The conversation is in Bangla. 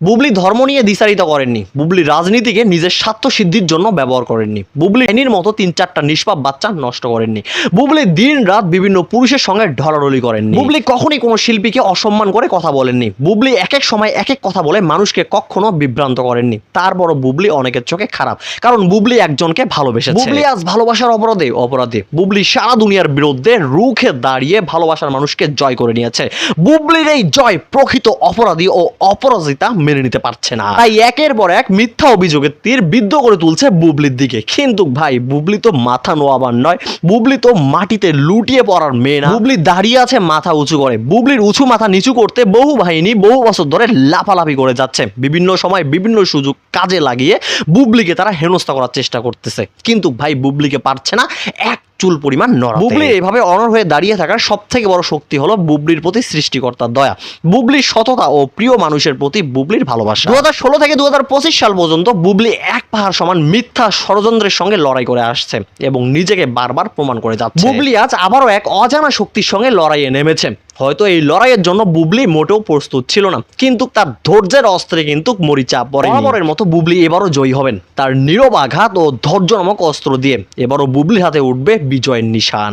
বুবলি ধর্ম নিয়ে দ্বিচারিতা করেননি, বুবলি রাজনীতিকে নিজের স্বার্থ সিদ্ধির জন্য ব্যবহার করেননি, বুবলি আইনির মতো 3-4টা নিষ্পাপ বাচ্চা নষ্ট করেননি, বুবলি দিন রাত বিভিন্ন পুরুষের সঙ্গে ঢলাঢলি করেননি, বুবলি কখনই কোনো শিল্পীকে অসম্মান করে কথা বলেননি, বুবলি এক এক সময় এক এক কথা বলে মানুষকে কখনো বিভ্রান্ত করেননি। তারপরও বুবলি অনেকের চোখে খারাপ, কারণ বুবলি একজনকে ভালোবেসেছে। বুবলি আজ ভালোবাসার অপরাধে বুবলি সারা দুনিয়ার বিরুদ্ধে রুখে দাঁড়িয়ে ভালোবাসার মানুষকে জয় করে নিয়েছে। বুবলির এই জয় প্রকৃত অপরাধী ও অপরাজিতা মেনে নিতে পারছে না, তাই একের পর এক মিথ্যা অভিযোগের তীর বিদ্ধ করে তুলছে বুবলির দিকে। কিন্তু ভাই, বুবলি তো মাথা নোয়াবার নয়, বুবলি তো মাটিতে লুটিয়ে পড়ার মেয়ে না। বুবলি দাঁড়িয়ে আছে মাথা উঁচু করে। বুবলির উঁচু মাথা নিচু করতে বহু বাহিনী বহু বছর ধরে লাফালাফি করে যাচ্ছে, বিভিন্ন সময় বিভিন্ন সুযোগ কাজে লাগিয়ে বুবলিকে তারা হেনস্থা করার চেষ্টা করতেছে। কিন্তু ভাই, বুবলিকে পারছে না এক চুল পরিমাণ নড়াতে। বুবলি এভাবে অনড় হয়ে দাঁড়িয়ে থাকার সব থেকে বড় শক্তি হলো বুবলির প্রতি সৃষ্টিকর্তার দয়া, বুবলির সততা ও প্রিয় মানুষের প্রতি বুবলির ভালোবাসা। 2016 থেকে 2025 সাল পর্যন্ত বুবলি এক পাহাড় সমান মিথ্যা ষড়যন্ত্রের সঙ্গে লড়াই করে আসছে এবং নিজেকে বারবার প্রমাণ করে যাচ্ছে। বুবলি আজ আবারও এক অজানা শক্তির সঙ্গে লড়াইয়ে নেমেছে। হয়তো এই লড়াইয়ের জন্য বুবলি মোটেও প্রস্তুত ছিল না, কিন্তু তার ধৈর্যের অস্ত্রে কিন্তু মরিচা পড়ে। বরাবরের মতো বুবলি এবারও জয়ী হবেন তার নীরব আঘাত ও ধৈর্য নামক অস্ত্র দিয়ে। এবারও বুবলির হাতে উঠবে বিজয়ের নিশান।